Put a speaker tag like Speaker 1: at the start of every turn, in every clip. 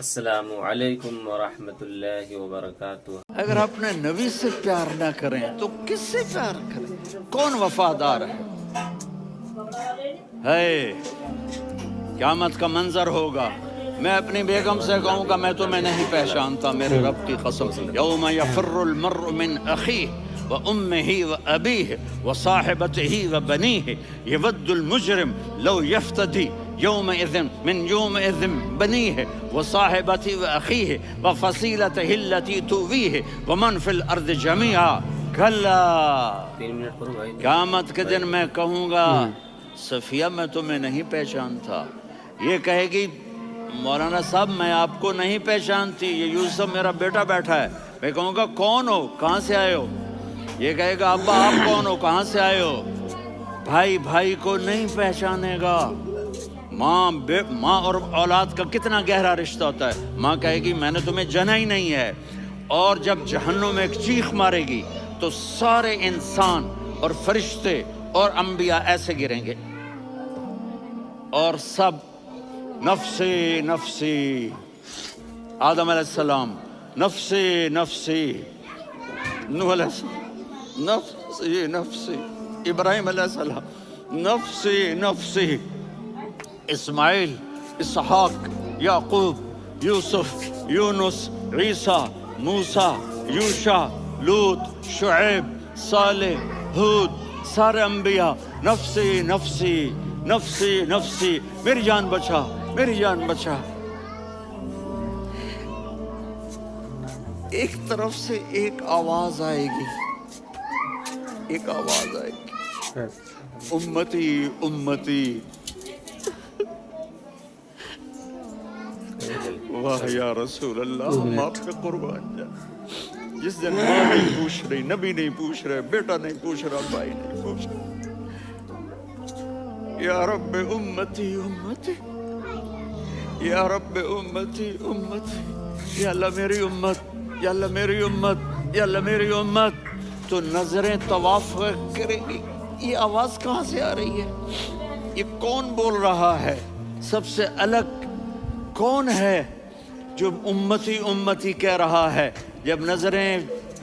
Speaker 1: السلام علیکم ورحمۃ اللہ وبرکاتہ۔
Speaker 2: اگر اپنے نبی سے پیار نہ کریں تو کس سے پیار کریں؟ کون وفادار ہے؟ قیامت کا منظر ہوگا، میں اپنی بیگم سے کہوں گا میں تمہیں نہیں پہچانتا، میرے رب کی قسم، یوم یفر المرء من اخیہ وامہ وابیہ وصاحبتہ وبنیہ یود المجرم لو یفتدی یومئذ من یومئذ بنیہ وصاحبتہ واخیہ وفصیلتہ التی تؤویہ ومن فی الارض جمیعا کلا۔
Speaker 1: 3 منٹ کرو بھائی۔
Speaker 2: قیامت کے دن میں کہوں گا صفیہ میں تمہیں نہیں پہچانتا، یہ کہے گی مولانا صاحب میں آپ کو نہیں پہچانتی، یہ یوسف میرا بیٹا بیٹھا ہے۔ میں کہوں گا کون ہو، کہاں سے آئے ہو؟ یہ کہے گا ابا آپ کون ہو، کہاں سے آئے ہو؟ بھائی بھائی کو نہیں پہچانے گا۔ ماں اور اولاد کا کتنا گہرا رشتہ ہوتا ہے۔ ماں کہے گی میں نے تمہیں جنا ہی نہیں ہے، اور جب جہنم میں ایک چیخ مارے گی تو سارے انسان اور فرشتے اور انبیاء ایسے گریں گے اور سب نفسی نفسی، آدم علیہ السلام نفسی نفسی، نوح علیہ السلام نفسی نفسی، ابراہیم علیہ السلام نفسی نفسی، اسماعیل، اسحاق، یعقوب، یوسف، یونس، عیسیٰ، موسیٰ، یوشع، لوط، شعیب، صالح، ہود، سارے انبیاء نفسی نفسی نفسی نفسی، میری جان بچا میری جان بچا۔ ایک طرف سے ایک آواز آئے گی، ایک آواز آئے گی، امتی امتی۔ واہ یا رسول اللہ، ہم آپ کے قربان جائیں۔ جس دن ماں نہیں پوچھ رہی، نبی نہیں پوچھ رہے، بیٹا نہیں پوچھ رہا، بھائی نہیں پوچھ رہا، یا رب امتی امتی، یا رب امتی امتی، یا اللہ میری امت، یا اللہ میری امت، یا اللہ میری امت۔ تو نظریں طواف کریں گی، یہ آواز کہاں سے آ رہی ہے؟ یہ کون بول رہا ہے؟ سب سے الگ کون ہے جو امتی امتی کہہ رہا ہے؟ جب نظریں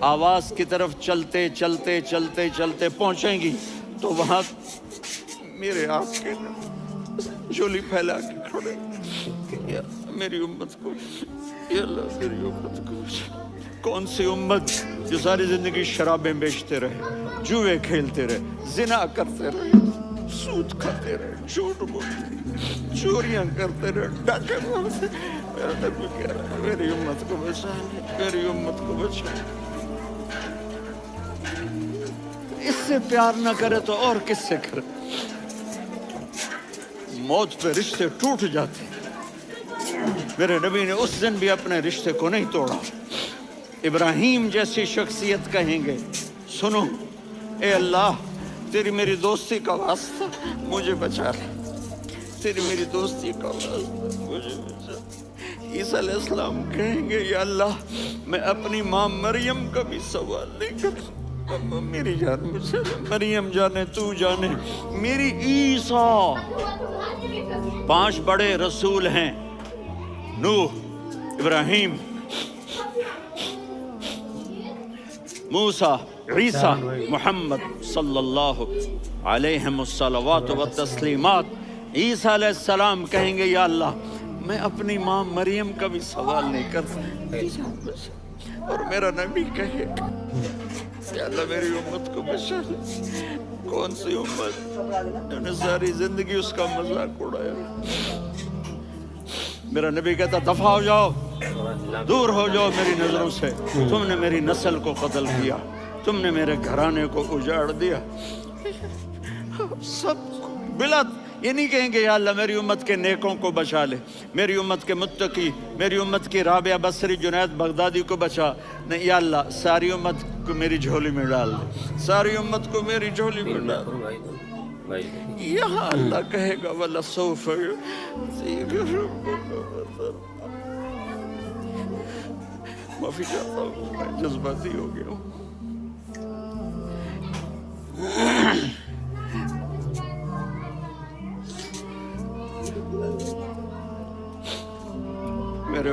Speaker 2: آواز کی طرف چلتے چلتے چلتے چلتے پہنچیں گی تو وہاں میرے آپ کے جھولی پھیلا کے کھڑے، یا میری امت کو، یا اللہ میری امت کو۔ کون سی امت جو ساری زندگی شرابیں بیچتے رہے، جوئے کھیلتے رہے، زنا کرتے رہے، سود کھاتے رہے، جھوٹ بولتے رہے، چوریاں کرتے رہے، ڈاکے مارتے رہے۔ میرا نبی کہہ رہا ہے میری امت کو بچا لے، میری امت کو بچا لے۔ اس سے پیار نہ کرے تو اور کس سے کرے؟ موت پہ رشتے ٹوٹ جاتے، میرے نبی نے اس دن بھی اپنے رشتے کو نہیں توڑا۔ ابراہیم جیسی شخصیت کہیں گے سنو اے اللہ تیری میری دوستی کا واسطہ مجھے بچا لے، تیری میری دوستی کا واسطہ مجھے بچا لے۔ عیسیٰ علیہ السلام کہیں گے یا اللہ میں اپنی ماں مریم کا بھی سوال نہیں کرتا، میری جان مجھے مریم جانے تو جانے میری عیسیٰ۔ 5 بڑے رسول ہیں، نوح، ابراہیم، موسیٰ، عیسیٰ، محمد صلی اللہ علیہ الصلوات والتسلیمات۔ عیسیٰ علیہ السلام کہیں گے یا اللہ میں اپنی ماں مریم کا بھی سوال نہیں کرتا، اور میرا نبی کہے یا اللہ میری امت کو بچا لے۔ کون سی امت جو نے ساری زندگی اس کا مذاق اڑایا؟ میرا نبی کہتا دفع ہو جاؤ، دور ہو جاؤ میری نظروں سے، تم نے میری نسل کو قتل کیا، تم نے میرے گھرانے کو اجاڑ دیا۔ سب بلا یہ نہیں کہیں گے یا اللہ میری امت کے نیکوں کو بچا لے، میری امت کے متقی، میری امت کی رابعہ بصری، جنید بغدادی کو بچا، نہیں یا اللہ ساری امت کو میری جھولی میں ڈال دے، ساری امت کو میری جھولی میں ڈال دے۔ یہاں اللہ کہے گا وَلَسَوْفَ يُعْطِيكَ رَبُّكَ۔ معافی چاہتا ہوں میں جذباتی ہو گیا ہوں۔ میرے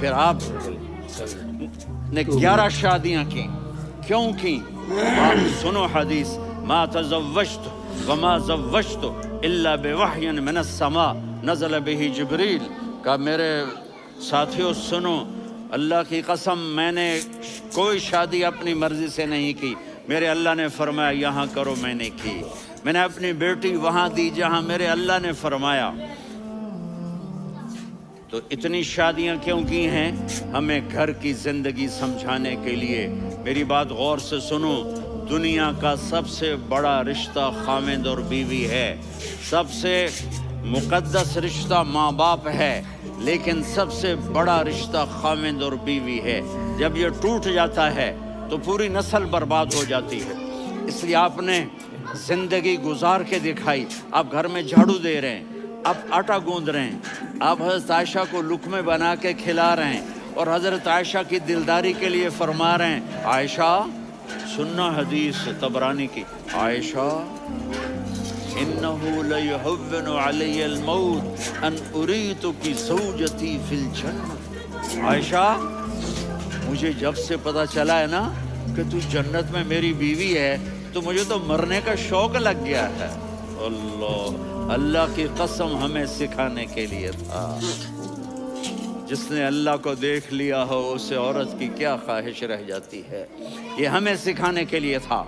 Speaker 2: پھر آپ نے 11 شادیاں کی، کیوں کی؟ آپ سنو حدیث، ما تزوجت وما زوجت الا بوحی من السماء نزل به جبریل، کہ میرے ساتھیوں سنو، اللہ کی قسم میں نے کوئی شادی اپنی مرضی سے نہیں کی، میرے اللہ نے فرمایا یہاں کرو، میں نے کی۔ میں نے اپنی بیٹی وہاں دی جہاں میرے اللہ نے فرمایا۔ تو اتنی شادیاں کیوں کی ہیں؟ ہمیں گھر کی زندگی سمجھانے کے لیے۔ میری بات غور سے سنو، دنیا کا سب سے بڑا رشتہ خاوند اور بیوی ہے، سب سے مقدس رشتہ ماں باپ ہے، لیکن سب سے بڑا رشتہ خاوند اور بیوی ہے۔ جب یہ ٹوٹ جاتا ہے تو پوری نسل برباد ہو جاتی ہے۔ اس لیے آپ نے زندگی گزار کے دکھائی۔ آپ گھر میں جھاڑو دے رہے ہیں، آپ آٹا گوندھ رہے ہیں، آپ حضرت عائشہ کو لقمے بنا کے کھلا رہے ہیں، اور حضرت عائشہ کی دلداری کے لیے فرما رہے ہیں، عائشہ سننا حدیث طبرانی کی، عائشہ انہو لیہون علی الموت ان اریتک زوجتی فی الجنہ۔ عائشہ مجھے جب سے پتا چلا ہے نا کہ تو جنت میں میری بیوی ہے تو مجھے تو مرنے کا شوق لگ گیا ہے۔ اللہ کی قسم ہمیں سکھانے کے لیے تھا۔ جس نے اللہ کو دیکھ لیا ہو اسے عورت کی کیا خواہش رہ جاتی ہے۔ یہ ہمیں سکھانے کے لیے تھا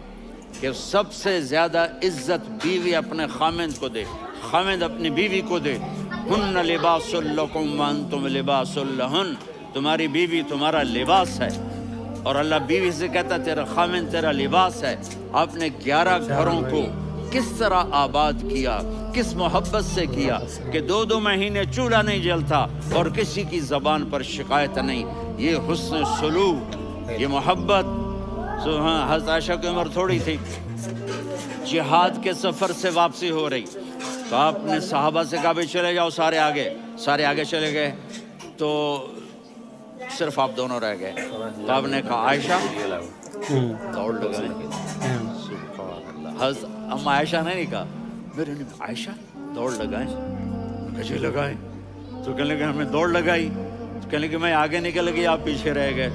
Speaker 2: کہ سب سے زیادہ عزت بیوی اپنے خاوند کو دے، خاوند اپنی بیوی کو دے۔ ہن لباس لکم وانتم لباس لہن، تمہاری بیوی تمہارا لباس ہے، اور اللہ بیوی سے کہتا تیرا خاوند تیرا لباس ہے۔ آپ نے 11 گھروں کو کس طرح آباد کیا، کس محبت سے کیا کہ 2 مہینے چولہا نہیں جلتا اور کسی کی زبان پر شکایت نہیں۔ یہ حسن سلوک، یہ محبت۔ حضرت عائشہ کی عمر تھوڑی تھی، جہاد کے سفر سے واپسی ہو رہی، تو آپ نے صحابہ سے کہا بھی چلے جاؤ، سارے آگے چلے گئے، تو صرف آپ دونوں رہ گئے۔ تو آپ نے کہا عائشہ دوڑ لگائیں۔ حضرت اما عائشہ نے نہیں کہا، میرے نے عائشہ دوڑ لگائیں، کجے لگائیں، تو کہنے لگے ہمیں دوڑ لگائی، تو کہنے لگے میں آگے نکل گئی، آپ پیچھے رہ گئے۔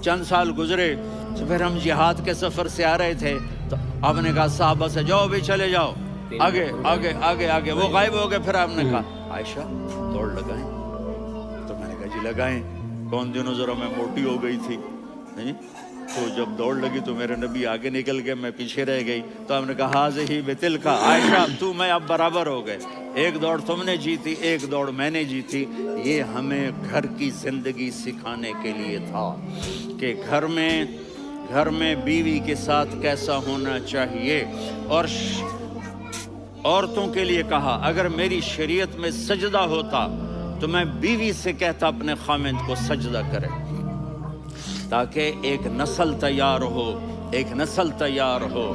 Speaker 2: چند سال گزرے تو پھر ہم جہاد کے سفر سے آ رہے تھے، تو آپ نے کہا صحابہ سے جاؤ بھی چلے جاؤ، آگے آگے آگے آگے، وہ غائب ہو گئے۔ پھر آپ نے کہا عائشہ دوڑ لگائیں، تو میں نے کہا جی لگائیں۔ کون دنوں ذرا میں موٹی ہو گئی تھی، تو جب دوڑ لگی تو میرے نبی آگے نکل گئے، میں پیچھے رہ گئی، تو ہم نے کہا ہاذہ بتلک، عائشہ تو میں اب برابر ہو گئے، ایک دوڑ تم نے جیتی، ایک دوڑ میں نے جیتی۔ یہ ہمیں گھر کی زندگی سکھانے کے لیے تھا کہ گھر میں بیوی کے ساتھ کیسا ہونا چاہیے۔ اور عورتوں کے لیے کہا اگر میری شریعت میں سجدہ ہوتا تو میں بیوی سے کہتا اپنے خاوند کو سجدہ کرے، تاکہ ایک نسل تیار ہو،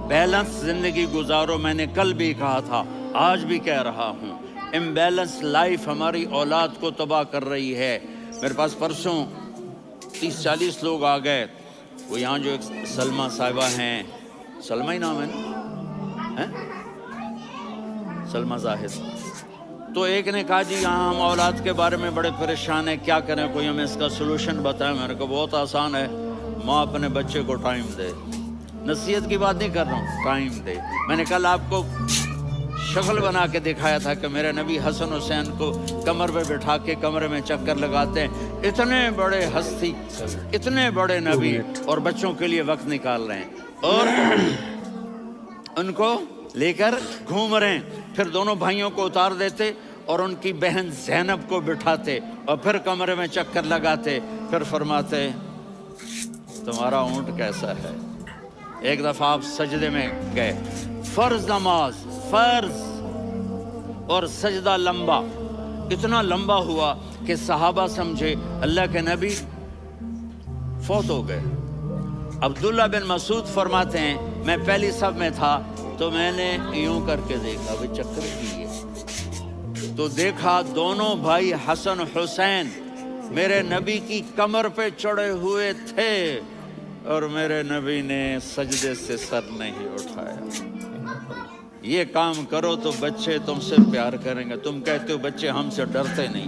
Speaker 2: بیلنس زندگی گزارو۔ میں نے کل بھی کہا تھا، آج بھی کہہ رہا ہوں، امبیلنس لائف ہماری اولاد کو تباہ کر رہی ہے۔ میرے پاس پرسوں 30-40 لوگ آ گئے، وہ یہاں جو ایک سلمہ صاحبہ ہیں، سلمہ ہی نام ہے نا، سلمہ زاہد، تو ایک نے کہا جی یہاں ہم اولاد کے بارے میں بڑے پریشان ہیں، کیا کریں، کوئی ہمیں اس کا سلوشن بتائیں۔ میں نے کہا بہت آسان ہے، ماں اپنے بچے کو ٹائم دے، نصیحت کی بات نہیں کر رہا ہوں، ٹائم دے۔ میں نے کل آپ کو شکل بنا کے دکھایا تھا کہ میرے نبی حسن حسین کو کمر پہ بٹھا کے کمرے میں چکر لگاتے ہیں، اتنے بڑے ہستی، اتنے بڑے نبی، اور بچوں کے لیے وقت نکال رہے ہیں اور ان کو لے کر گھوم رہے ہیں۔ پھر دونوں بھائیوں کو اتار دیتے اور ان کی بہن زینب کو بٹھاتے اور پھر کمرے میں چکر لگاتے، پھر فرماتے تمہارا اونٹ کیسا ہے۔ ایک دفعہ آپ سجدے میں گئے، فرض نماز، فرض، اور سجدہ لمبا، اتنا لمبا ہوا کہ صحابہ سمجھے اللہ کے نبی فوت ہو گئے۔ عبداللہ بن مسعود فرماتے ہیں میں پہلی صف میں تھا تو میں نے یوں کر کے دیکھا، وہ چکر کیے تو دیکھا دونوں بھائی حسن حسین میرے نبی کی کمر پہ چڑھے ہوئے تھے اور میرے نبی نے سجدے سے سر نہیں اٹھایا۔ یہ کام کرو تو بچے تم سے پیار کریں گے۔ تم کہتے ہو بچے ہم سے ڈرتے نہیں،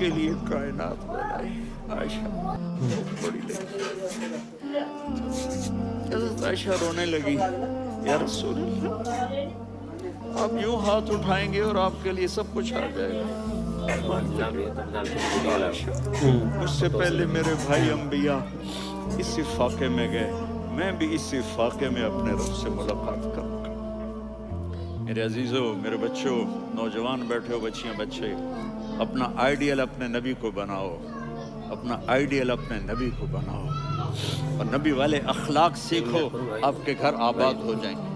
Speaker 2: کے لیے کائنات بنائی. عائشہ بڑی لگی. حضرت عائشہ رونے لگی. یا رسول اللہ، آپ یوں ہاتھ اٹھائیں گے اور آپ کے لیے سب کچھ آ جائے گا. مجھ سے پہلے میرے بھائی انبیاء اسی فاقے میں گئے، میں بھی اسی فاقے میں اپنے رب سے ملاقات کروں گا. میرے عزیزوں، میرے بچوں، نوجوان بیٹھے ہو، بچیاں بچے، اپنا آئیڈیل اپنے نبی کو بناؤ. اپنا آئیڈیل اپنے نبی کو بناؤ اور نبی والے اخلاق سیکھو. آپ کے گھر آباد ہو جائیں گے.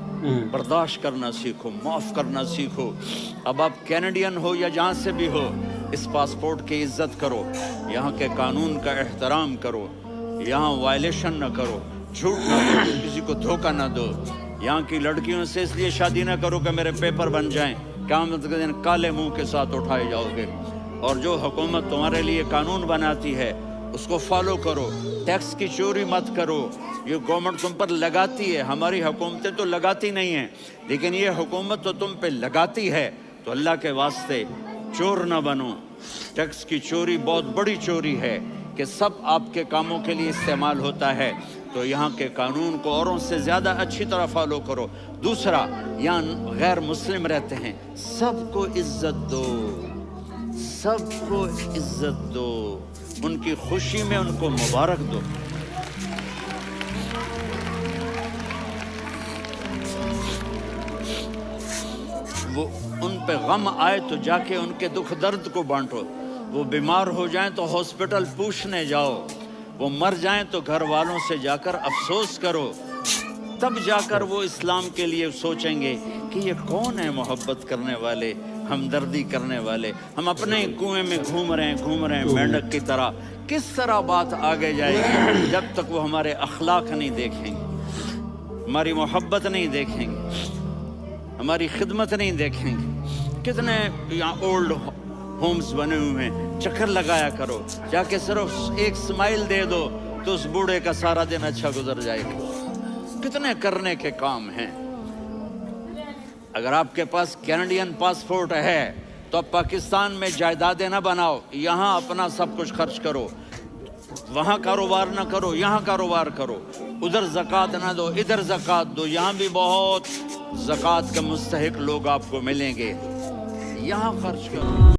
Speaker 2: برداشت کرنا سیکھو، معاف کرنا سیکھو. اب آپ کینیڈین ہو یا جہاں سے بھی ہو، اس پاسپورٹ کی عزت کرو، یہاں کے قانون کا احترام کرو، یہاں وائلیشن نہ کرو، جھوٹ نہ بولو، کسی کو دھوکہ نہ دو. یہاں کی لڑکیوں سے اس لیے شادی نہ کرو کہ میرے پیپر بن جائیں، قیامت کے دن کالے منہ کے ساتھ اٹھائے جاؤ گے. اور جو حکومت تمہارے لیے قانون بناتی ہے اس کو فالو کرو. ٹیکس کی چوری مت کرو. یہ گورنمنٹ تم پر لگاتی ہے، ہماری حکومتیں تو لگاتی نہیں ہیں، لیکن یہ حکومت تو تم پہ لگاتی ہے. تو اللہ کے واسطے چور نہ بنو. ٹیکس کی چوری بہت بڑی چوری ہے کہ سب آپ کے کاموں کے لیے استعمال ہوتا ہے. تو یہاں کے قانون کو اوروں سے زیادہ اچھی طرح فالو کرو. دوسرا، یہاں غیر مسلم رہتے ہیں، سب کو عزت دو، سب کو عزت دو، ان کی خوشی میں ان کو مبارک دو. وہ ان پہ غم آئے تو جا کے ان کے دکھ درد کو بانٹو. وہ بیمار ہو جائیں تو ہاسپٹل پوچھنے جاؤ. وہ مر جائیں تو گھر والوں سے جا کر افسوس کرو. تب جا کر وہ اسلام کے لیے سوچیں گے کہ یہ کون ہے محبت کرنے والے، ہمدردی کرنے والے. ہم اپنے کنویں میں گھوم رہے ہیں مینڈک کی طرح. کس طرح بات آگے جائے گی جب تک وہ ہمارے اخلاق نہیں دیکھیں گے، ہماری محبت نہیں دیکھیں گے، ہماری خدمت نہیں دیکھیں گے. کتنے یہاں اولڈ ہومز بنے ہوئے ہیں، چکر لگایا کرو. جا کے صرف ایک سمائل دے دو تو اس بوڑھے کا سارا دن اچھا گزر جائے گا. کتنے کرنے کے کام ہیں. اگر آپ کے پاس کینیڈین پاسپورٹ ہے تو اب پاکستان میں جائیدادیں نہ بناؤ، یہاں اپنا سب کچھ خرچ کرو. وہاں کاروبار نہ کرو، یہاں کاروبار کرو. ادھر زکوٰۃ نہ دو، ادھر زکوٰۃ دو. یہاں بھی بہت زکوٰۃ کے مستحق لوگ آپ کو ملیں گے. یہاں خرچ کرو.